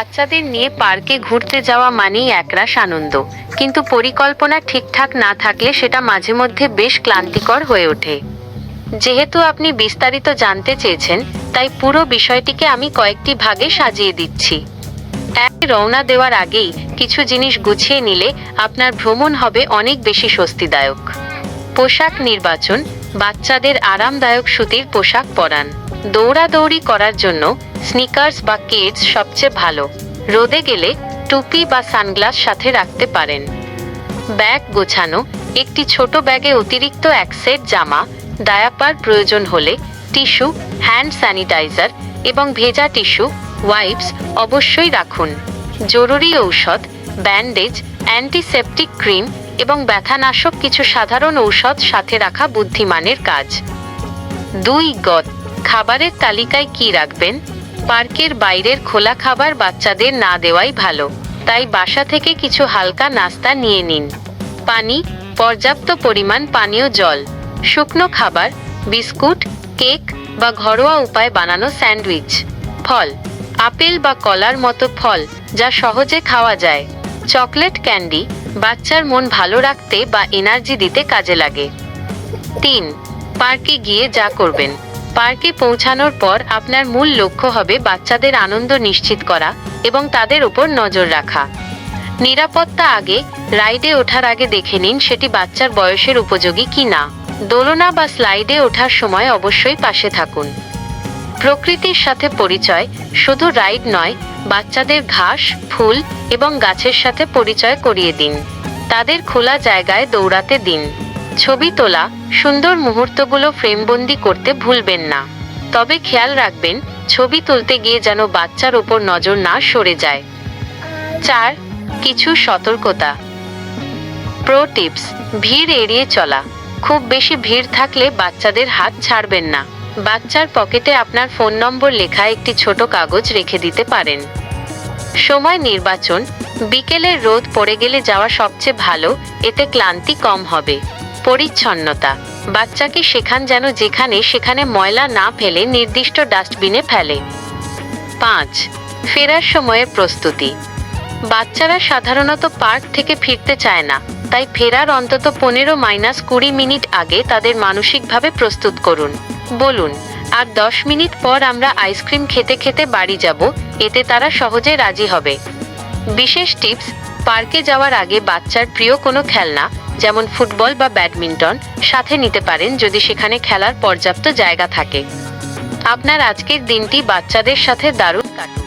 বাচ্চাদের নিয়ে পার্কে ঘুরতে যাওয়া মানেই একরাশ আনন্দ, কিন্তু পরিকল্পনা ঠিকঠাক না থাকলে সেটা মাঝে মধ্যে বেশ ক্লান্তিকর হয়ে ওঠে। যেহেতু আপনি বিস্তারিত জানতে চেয়েছেন, তাই পুরো বিষয়টিকে আমি কয়েকটি ভাগে সাজিয়ে দিচ্ছি। রওনা দেওয়ার আগেই কিছু জিনিস গুছিয়ে নিলে আপনার ভ্রমণ হবে অনেক বেশি স্বস্তিদায়ক। পোশাক নির্বাচন। বাচ্চাদের আরামদায়ক সুতির পোশাক পরান। দৌড়াদৌড়ি করার জন্য স্নিকার্স বা কেডস সবচেয়ে ভালো। রোদে গেলে টুপি বা সানগ্লাস সাথে রাখতে পারেন। ব্যাগ গোছানো। একটি ছোট ব্যাগে অতিরিক্ত এক সেট জামা, ডায়াপার প্রয়োজন হলে, টিস্যু, হ্যান্ড স্যানিটাইজার এবং ভেজা টিস্যু, ওয়াইপস অবশ্যই রাখুন। জরুরি ঔষধ, ব্যান্ডেজ, অ্যান্টিসেপটিক ক্রিম এবং ব্যথানাশক কিছু সাধারণ ঔষধ সাথে রাখা বুদ্ধিমানের কাজ। 2. খাবারের তালিকায় কি রাখবেন? পার্কের বাইরের খোলা খাবার বাচ্চাদের না দেওয়াই ভালো, তাই বাসা থেকে কিছু হালকা নাস্তা নিয়ে নিন। পানি। পর্যাপ্ত পরিমাণ পানীয় জল, শুকনো খাবার, বিস্কুট, কেক বা ঘরোয়া উপায়ে বানানো স্যান্ডউইচ। ফল। আপেল বা কলার মতো ফল যা সহজে খাওয়া যায়। চকলেট, ক্যান্ডি বাচ্চার মন ভালো রাখতে বা এনার্জি দিতে কাজে লাগে। 3. পার্কে গিয়ে যা করবেন। পার্কে পৌঁছানোর পর আপনার মূল লক্ষ্য হবে বাচ্চাদের আনন্দ নিশ্চিত করা এবং তাদের উপর নজর রাখা। নিরাপত্তা। আগে রাইডে ওঠার আগে দেখে নিন সেটি বাচ্চার বয়সের উপযোগী কিনা। দোলনা বা স্লাইডে ওঠার সময় অবশ্যই পাশে থাকুন। প্রকৃতির সাথে পরিচয়। শুধু রাইড নয়, বাচ্চাদের ঘাস, ফুল এবং গাছের সাথে পরিচয় করিয়ে দিন। তাদের খোলা জায়গায় দৌড়াতে দিন। ছবি তোলা। সুন্দর মুহূর্তগুলো ফ্রেমবন্দি করতে ভুলবেন না, তবে খেয়াল রাখবেন ছবি তুলতে গিয়ে যেন বাচ্চার ওপর নজর না সরে যায়। 4. কিছু সতর্কতা। Pro tips. ভিড় এড়িয়ে চলা। খুব বেশি ভিড় থাকলে বাচ্চাদের হাত ছাড়বেন না। বাচ্চার পকেটে আপনার ফোন নম্বর লেখা একটি ছোট কাগজ রেখে দিতে পারেন। সময় নির্বাচন। বিকেলের রোদ পড়ে গেলে যাওয়া সবচেয়ে ভালো, এতে ক্লান্তি কম হবে। পরিচ্ছন্নতা। বাচ্চাকে শেখান যেন যেখানে সেখানে ময়লা না ফেলে নির্দিষ্ট ডাস্টবিনে ফেলে। 5. ফেরার সময়ের প্রস্তুতি। বাচ্চারা সাধারণত পার্ক থেকে ফিরতে চায় না, তাই ফেরার অন্তত 15-20 মিনিট আগে তাদের মানসিকভাবে প্রস্তুত করুন। বলুন, আর 10 মিনিট পর আমরা আইসক্রিম খেতে খেতে বাড়ি যাব, এতে তারা সহজে রাজি হবে। বিশেষ টিপস। পার্কে যাওয়ার আগে বাচ্চার প্রিয় কোনো খেলনা, যেমন ফুটবল বা ব্যাডমিন্টন, সাথে নিতে পারেন যদি সেখানে খেলার পর্যাপ্ত জায়গা থাকে। আপনার আজকের দিনটি বাচ্চাদের সাথে দারুণ কাটবে।